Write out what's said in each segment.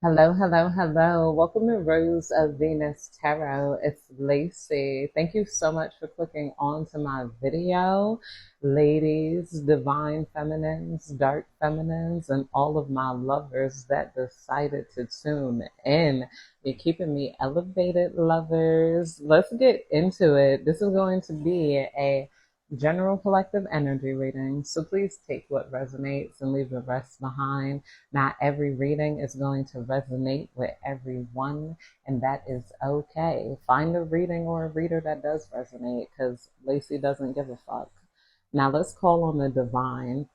Hello, hello, hello. Welcome to Rose of Venus Tarot. It's Lacey. Thank you so much for clicking on to my video. Ladies, divine feminines, dark feminines, and all of my lovers that decided to tune in. You're keeping me elevated, lovers. Let's get into it. This is going to be a general collective energy reading. So please take what resonates and leave the rest behind. Not every reading is going to resonate with everyone, and that is okay. Find a reading or a reader that does resonate because Lacey doesn't give a fuck. Now let's call on the divine.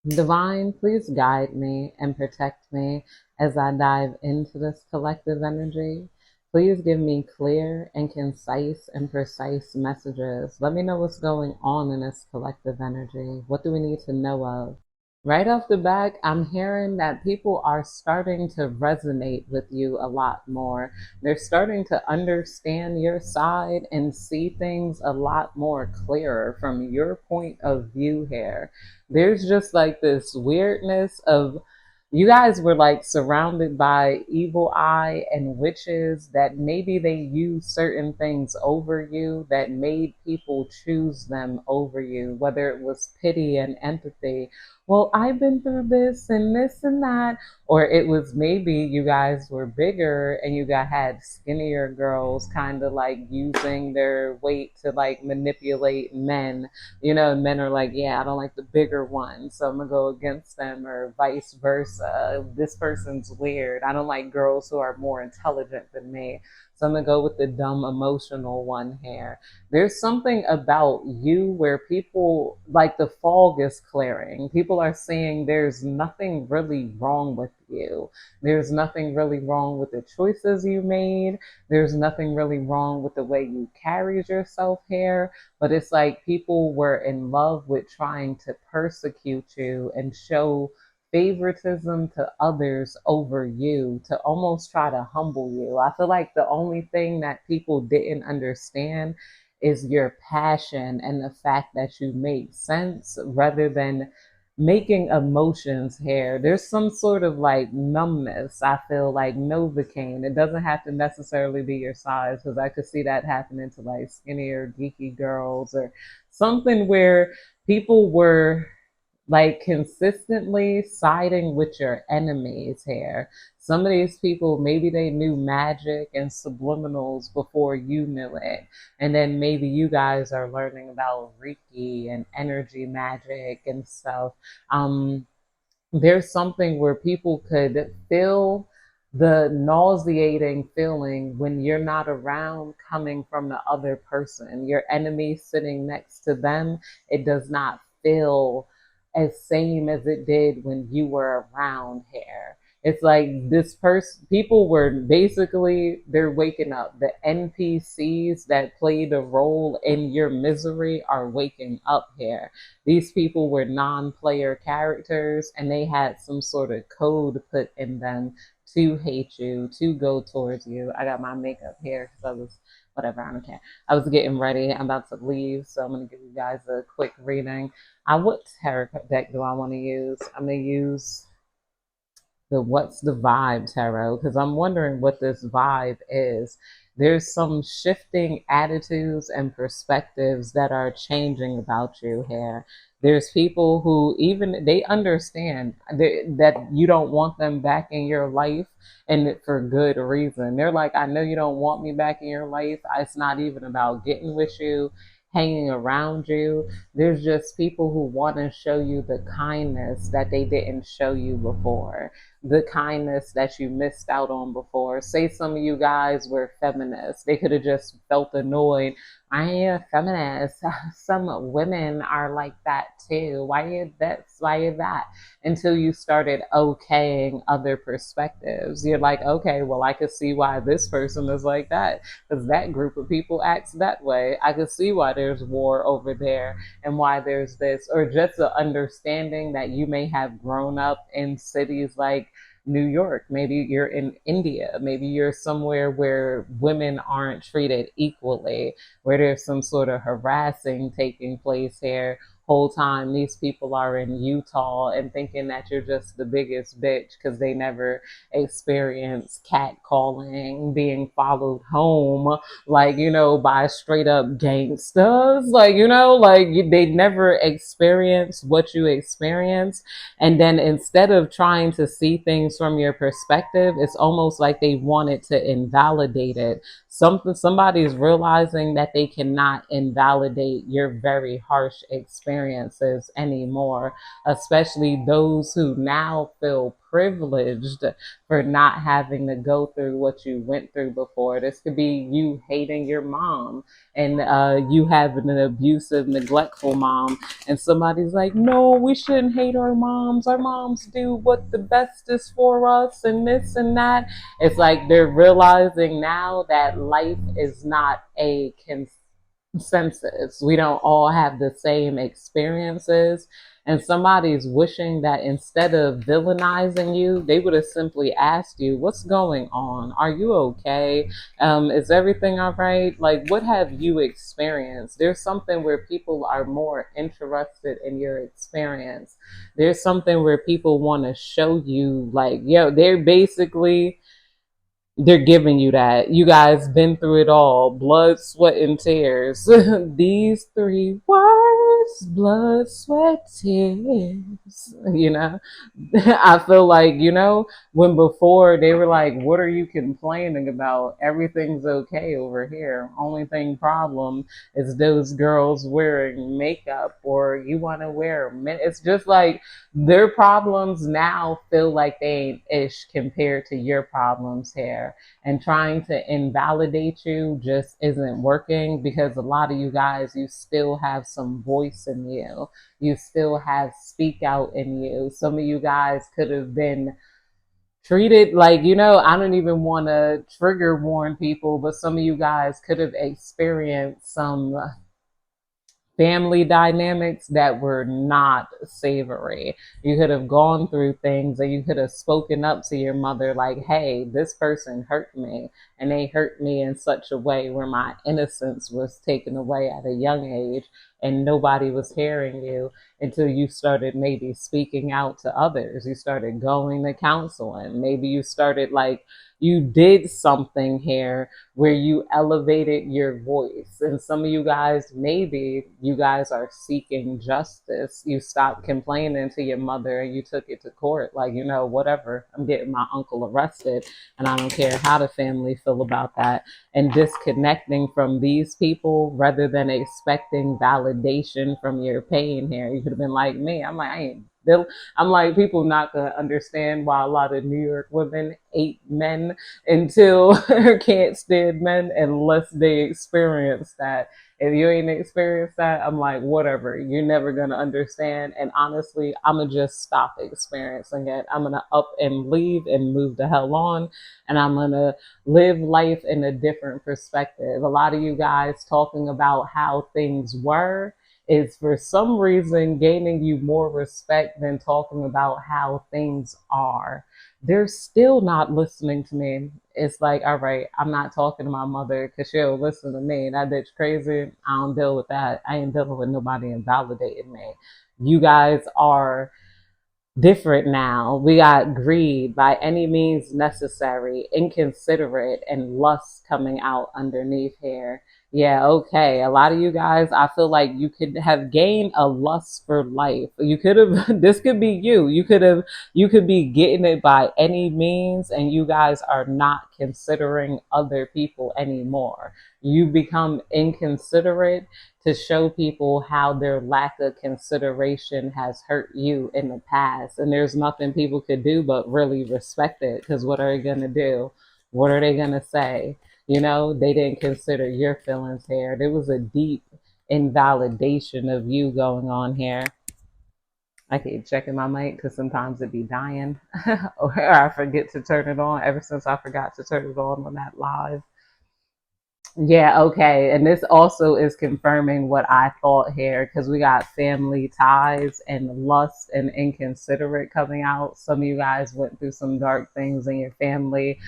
Divine, please guide me and protect me as I dive into this collective energy. Please give me clear and concise and precise messages. Let me know what's going on in this collective energy. What do we need to know of? Right off the back, I'm hearing that people are starting to resonate with you a lot more. They're starting to understand your side and see things a lot more clearer from your point of view here. There's just like this weirdness of you guys were like surrounded by evil eye and witches that maybe they used certain things over you that made people choose them over you, whether it was pity and empathy. Well, I've been through this and this and that. Or it was maybe you guys were bigger and you got had skinnier girls kind of like using their weight to like manipulate men. Men are like, yeah, I don't like the bigger one, so I'm gonna go against them, or vice versa. This person's weird. I don't like girls who are more intelligent than me, so I'm gonna go with the dumb emotional one here. There's something about you where people like the fog is clearing. People are saying there's nothing really wrong with you. There's nothing really wrong with the choices you made. There's nothing really wrong with the way you carried yourself here. But it's like people were in love with trying to persecute you and show favoritism to others over you to almost try to humble you. I feel like the only thing that people didn't understand is your passion and the fact that you make sense rather than making emotions here. There's some sort of like numbness. I feel like Novocaine. It doesn't have to necessarily be your size because I could see that happening to like skinnier, geeky girls or something where people were like consistently siding with your enemies here. Some of these people, maybe they knew magic and subliminals before you knew it. And then maybe you guys are learning about Reiki and energy magic and stuff. Um, there's something where people could feel the nauseating feeling when you're not around coming from the other person. Your enemy sitting next to them, it does not feel as same as it did when you were around here. It's like this person, people were basically, they're waking up. The NPCs that played a role in your misery are waking up here. These people were non-player characters and they had some sort of code put in them to hate you, to go towards you. I got my makeup here because I was, whatever, I don't care. I was getting ready. I'm about to leave, so I'm going to give you guys a quick reading. What tarot deck do I want to use? I'm going to use the What's the Vibe tarot because I'm wondering what this vibe is. There's some shifting attitudes and perspectives that are changing about you here. There's people who even they understand that you don't want them back in your life, and for good reason. They're like, I know you don't want me back in your life. It's not even about getting with you, hanging around you. There's just people who want to show you the kindness that they didn't show you before, the kindness that you missed out on before. Say some of you guys were feminists. They could have just felt annoyed. I ain't a feminist. Some women are like that too. Why you this? Why you that? Until you started okaying other perspectives. You're like, okay, well, I could see why this person is like that because that group of people acts that way. I could see why there's war over there and why there's this, or just the understanding that you may have grown up in cities like New York, maybe you're in India, maybe you're somewhere where women aren't treated equally, where there's some sort of harassing taking place here, whole time these people are in Utah and thinking that you're just the biggest bitch because they never experienced catcalling, being followed home, like, you know, by straight up gangsters, like, you know, like they never experienced what you experienced. And then instead of trying to see things from your perspective, it's almost like they wanted to invalidate it. Somebody's realizing that they cannot invalidate your very harsh experiences anymore, especially those who now feel privileged for not having to go through what you went through before. This could be you hating your mom and you having an abusive, neglectful mom, and somebody's like, no, we shouldn't hate our moms. Our moms do what the best is for us and this and that. It's like they're realizing now that life is not a consensus. We don't all have the same experiences. And somebody's wishing that instead of villainizing you, they would have simply asked you, what's going on? Are you okay? Is everything all right? Like, what have you experienced? There's something where people are more interested in your experience. There's something where people want to show you, like, yo, they're giving you that. You guys been through it all. Blood, sweat, and tears. These three words, blood, sweat, tears. You know? I feel like, you know, when before they were like, what are you complaining about? Everything's okay over here. Only thing problem is those girls wearing makeup, or you want to wear it's just like their problems now feel like they ain't ish compared to your problems here. And trying to invalidate you just isn't working, because a lot of you guys, you still have some voice in you. You still have speak out in you. Some of you guys could have been treated like, you know, I don't even want to trigger warn people, but some of you guys could have experienced some family dynamics that were not savory. You could have gone through things and you could have spoken up to your mother like, hey, this person hurt me, and they hurt me in such a way where my innocence was taken away at a young age, and nobody was hearing you until you started maybe speaking out to others. You started going to counseling. Maybe you started like, you did something here where you elevated your voice. And some of you guys, maybe you guys are seeking justice. You stopped complaining to your mother and you took it to court. Like, you know, whatever, I'm getting my uncle arrested and I don't care how the family feel about that. And disconnecting from these people rather than expecting validation from your pain here. You could have been like me. I'm like, I'm like, people not gonna understand why a lot of New York women hate men until can't stand men unless they experience that. If you ain't experienced that, I'm like, whatever, you're never gonna understand. And honestly, I'm gonna just stop experiencing it. I'm gonna up and leave and move the hell on, and I'm gonna live life in a different perspective. A lot of you guys talking about how things were is for some reason gaining you more respect than talking about how things are. They're still not listening to me. It's like, all right, I'm not talking to my mother because she'll listen to me. That bitch crazy. I don't deal with that. I ain't dealing with nobody invalidating me. You guys are different now. We got greed, by any means necessary, inconsiderate, and lust coming out underneath here. Yeah, okay. A lot of you guys, I feel like you could have gained a lust for life. You could have, this could be you. You could be getting it by any means, and you guys are not considering other people anymore. You become inconsiderate to show people how their lack of consideration has hurt you in the past. And there's nothing people could do but really respect it, because what are they going to do? What are they going to say? You know, they didn't consider your feelings here. There was a deep invalidation of you going on here. I keep checking my mic because sometimes it be dying or I forget to turn it on. Ever since I forgot to turn it on that live. Yeah, okay. And this also is confirming what I thought here, because we got family ties and lust and inconsiderate coming out. Some of you guys went through some dark things in your family.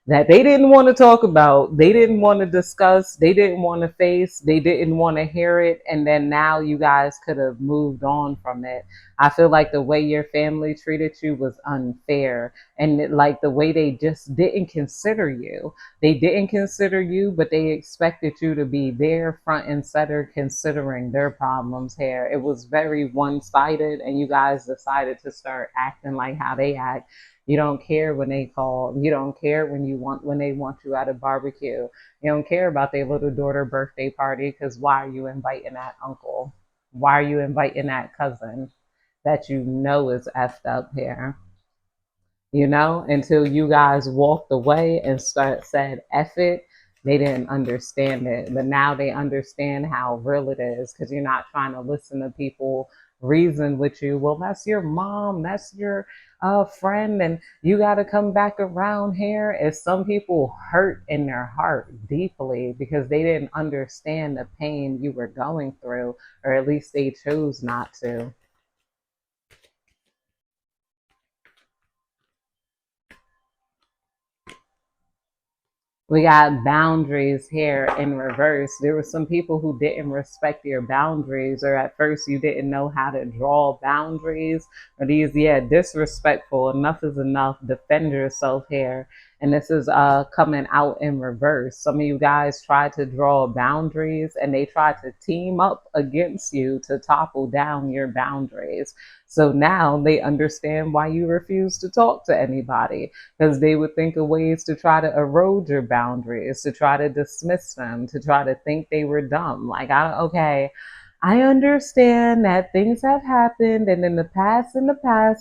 that they didn't want to talk about, they didn't want to discuss, they didn't want to face, they didn't want to hear it. And then now you guys could have moved on from it. I feel like the way your family treated you was unfair. And like the way they just didn't consider you. They didn't consider you, but they expected you to be there front and center considering their problems here. It was very one sided, and you guys decided to start acting like how they act. You don't care when they call. You don't care when they want you at a barbecue. You don't care about their little daughter birthday party because why are you inviting that uncle? Why are you inviting that cousin that you know is effed up here? Until you guys walked away and said F it, they didn't understand it. But now they understand how real it is because you're not trying to listen to people reason with you. Well, that's your mom, that's your friend, and you got to come back around here. As some people hurt in their heart deeply because they didn't understand the pain you were going through, or at least they chose not to. We got boundaries here in reverse. There were some people who didn't respect your boundaries, or at first you didn't know how to draw boundaries, or these, yeah, disrespectful. Enough is enough. Defend yourself here. And this is coming out in reverse. Some of you guys tried to draw boundaries and they tried to team up against you to topple down your boundaries. So now they understand why you refuse to talk to anybody, because they would think of ways to try to erode your boundaries, to try to dismiss them, to try to think they were dumb. Like, okay, I understand that things have happened, and in the past,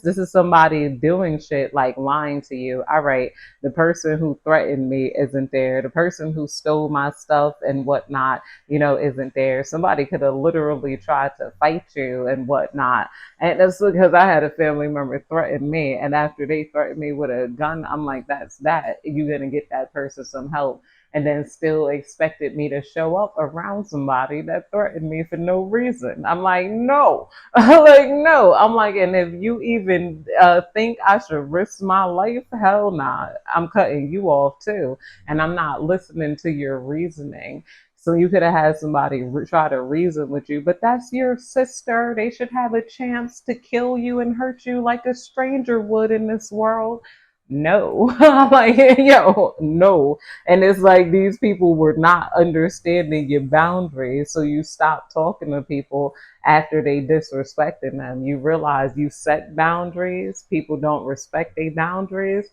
this is somebody doing shit like lying to you. All right, the person who threatened me isn't there. The person who stole my stuff and whatnot, isn't there. Somebody could have literally tried to fight you and whatnot. And that's because I had a family member threaten me, and after they threatened me with a gun, I'm like, that's that. You're gonna get that person some help, and then still expected me to show up around somebody that threatened me for no reason. I'm like, no. Like, no. I'm like, and if you even think I should risk my life, hell nah. I'm cutting you off too. And I'm not listening to your reasoning. So you could have had somebody try to reason with you, but that's your sister. They should have a chance to kill you and hurt you like a stranger would in this world. No. I'm like, yo, no. And it's like these people were not understanding your boundaries. So you stop talking to people after they disrespected them. You realize you set boundaries. People don't respect their boundaries,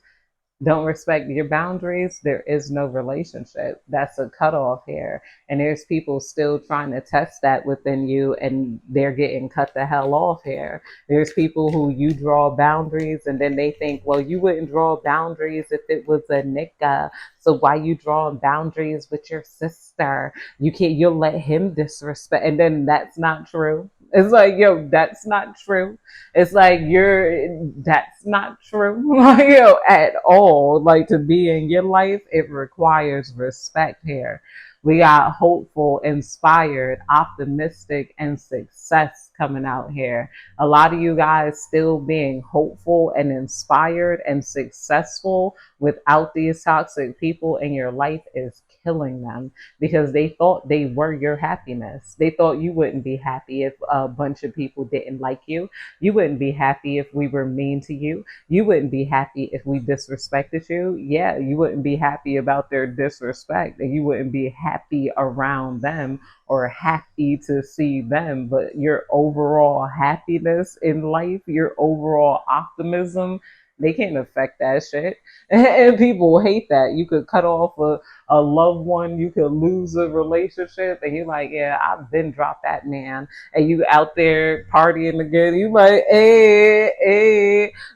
don't respect your boundaries, there is no relationship. That's a cutoff here. And there's people still trying to test that within you, and they're getting cut the hell off here. There's people who you draw boundaries, and then they think, well, you wouldn't draw boundaries if it was a nigga. So why you drawing boundaries with your sister? You'll let him disrespect. And then that's not true. It's like, yo, that's not true. It's like that's not true. Like, yo, at all. Like, to be in your life, it requires respect here. We got hopeful, inspired, optimistic, and success coming out here. A lot of you guys still being hopeful and inspired and successful without these toxic people in your life is killing them, because they thought they were your happiness. They thought you wouldn't be happy if a bunch of people didn't like you. You wouldn't be happy if we were mean to you. You wouldn't be happy if we disrespected you. Yeah, you wouldn't be happy about their disrespect, and you wouldn't be happy around them or happy to see them. But your overall happiness in life, your overall optimism, they can't affect that shit. And people hate that. You could cut off a loved one, you could lose a relationship, and you're like, yeah, I've been dropped that man. And you out there partying again, you might,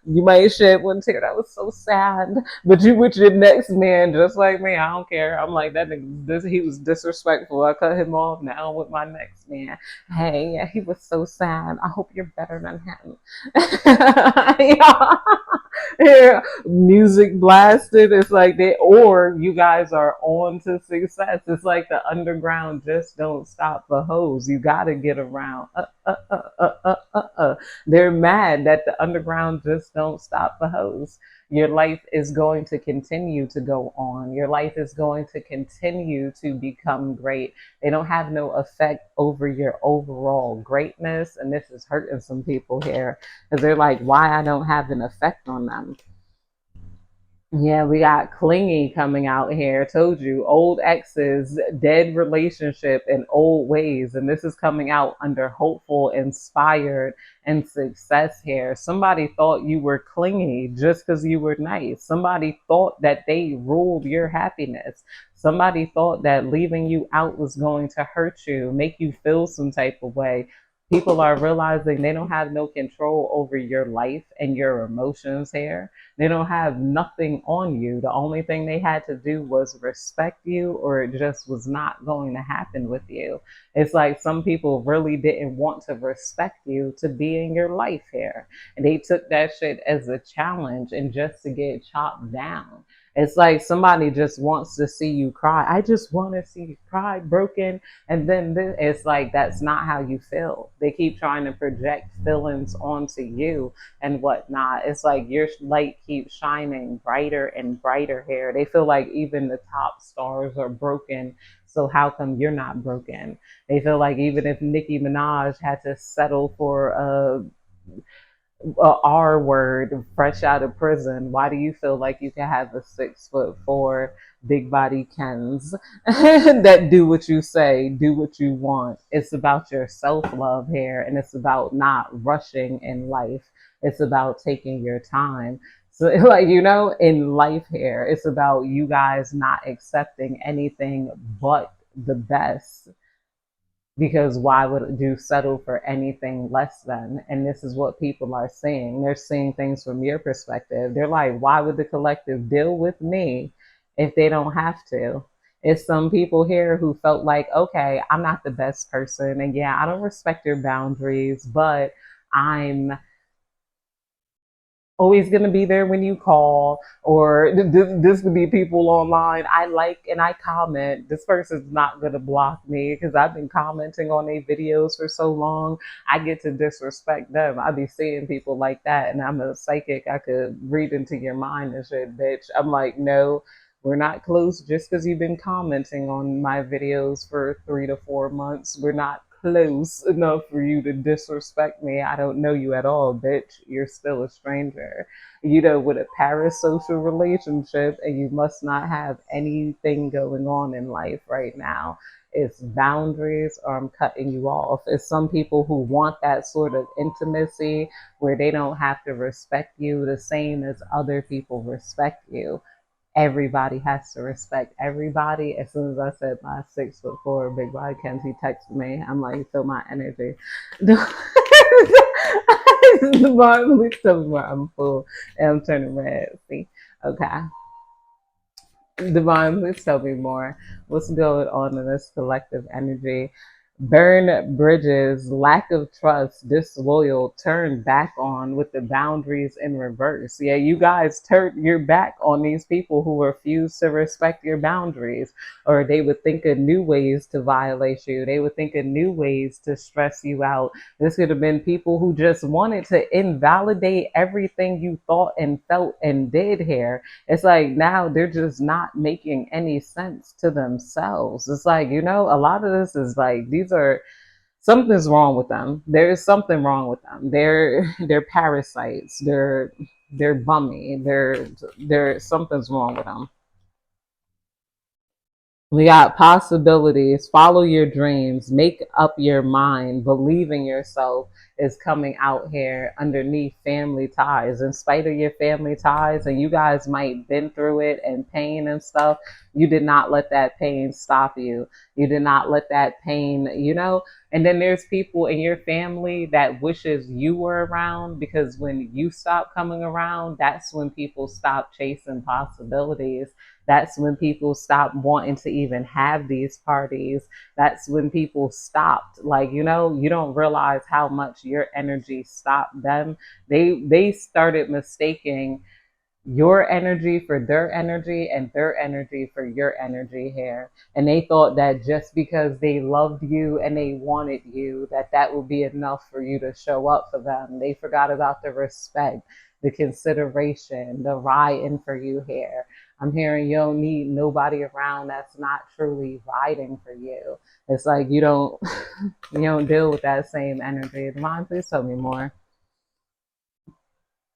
you might shed one tear. That was so sad. But you with your next man, just like me, I don't care. I'm like, that nigga, he was disrespectful. I cut him off. Now I'm with my next man. Hey, yeah, he was so sad. I hope you're better than him. Yeah. Yeah, music blasted. It's like or you guys are on to success. It's like the underground just don't stop for hoes. You got to get around. They're mad that the underground just don't stop the hose. Your life is going to continue to go on. Your life is going to continue to become great. They don't have no effect over your overall greatness. And this is hurting some people here because they're like, why I don't have an effect on them. Yeah, we got clingy coming out here. Told you, old exes, dead relationship, and old ways. And this is coming out under hopeful, inspired, and success here. Somebody thought you were clingy just because you were nice. Somebody thought that they ruled your happiness. Somebody thought that leaving you out was going to hurt you, make you feel some type of way. People are realizing they don't have no control over your life and your emotions here. They don't have nothing on you. The only thing they had to do was respect you, or it just was not going to happen with you. It's like some people really didn't want to respect you to be in your life here. And they took that shit as a challenge and just to get chopped down. It's like somebody just wants to see you cry. I just want to see you cry, broken. And then it's like, that's not how you feel. They keep trying to project feelings onto you and whatnot. It's like your light keeps shining brighter and brighter here. They feel like even the top stars are broken. So how come you're not broken? They feel like even if Nicki Minaj had to settle for a R word fresh out of prison, why do you feel like you can have a 6'4" big body Kens that do what you say, do what you want? It's about your self love here, and it's about not rushing in life. It's about taking your time. So, like, in life here, it's about you guys not accepting anything but the best, because why would you settle for anything less than? And this is what people are seeing. They're seeing things from your perspective. They're like, why would the collective deal with me if they don't have to? It's some people here who felt like, okay, I'm not the best person, and yeah, I don't respect your boundaries, but I'm always going to be there when you call. Or this could be people online. I like and I comment. This person's not going to block me because I've been commenting on their videos for so long. I get to disrespect them. I be seeing people like that, and I'm a psychic. I could read into your mind and shit, bitch. I'm like, no, we're not close just because you've been commenting on my videos for 3 to 4 months. We're not close enough for you to disrespect me. I don't know you at all, bitch. You're still a stranger. With a parasocial relationship, and you must not have anything going on in life right now. It's boundaries, or I'm cutting you off. It's some people who want that sort of intimacy where they don't have to respect you the same as other people respect you. Everybody has to respect everybody. As soon as I said my 6'4" big body Kenzie texted me. I'm like, feel my energy. Devon, please tell me where I'm full and I'm turning red. See, okay. Devon, please tell me more. What's going on in this collective energy? Burn bridges, lack of trust, disloyal, turn back on with the boundaries in reverse. Yeah, you guys turned your back on these people who refuse to respect your boundaries, or they would think of new ways to violate you. They would think of new ways to stress you out. This could have been people who just wanted to invalidate everything you thought and felt and did here. It's like now they're just not making any sense to themselves. It's like, a lot of this is like, these are, something's wrong with them. There is something wrong with them. They're parasites. They're bummy. They're something's wrong with them. We got possibilities. Follow your dreams. Make up your mind. Believe in yourself is coming out here underneath family ties. In spite of your family ties, and you guys might been through it and pain and stuff, you did not let that pain stop you. You did not let that pain, and then there's people in your family that wishes you were around, because when you stop coming around, that's when people stop chasing possibilities. That's when people stop wanting to even have these parties. That's when people stopped. Like, you don't realize how much your energy stopped them. They started mistaking your energy for their energy and their energy for your energy here. And they thought that just because they loved you and they wanted you, that that would be enough for you to show up for them. They forgot about the respect, the consideration, the riding for you here. I'm hearing you don't need nobody around that's not truly riding for you. It's like you don't you don't deal with that same energy. Devon, please tell me more.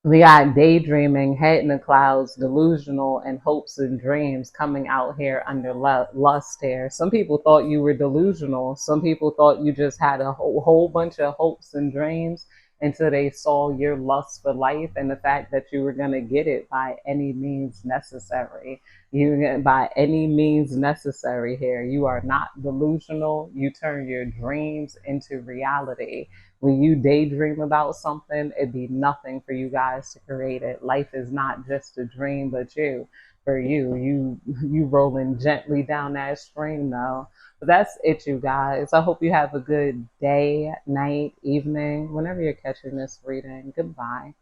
We got daydreaming, head in the clouds, delusional, and hopes and dreams coming out here under lust here. Some people thought you were delusional. Some people thought you just had a whole bunch of hopes and dreams until they saw your lust for life and the fact that you were going to get it by any means necessary. By any means necessary here. You are not delusional. You turn your dreams into reality. When you daydream about something, it'd be nothing for you guys to create it. Life is not just a dream, but you. For you rolling gently down that stream though. But that's it, you guys. I hope you have a good day, night, evening, whenever you're catching this reading. Goodbye.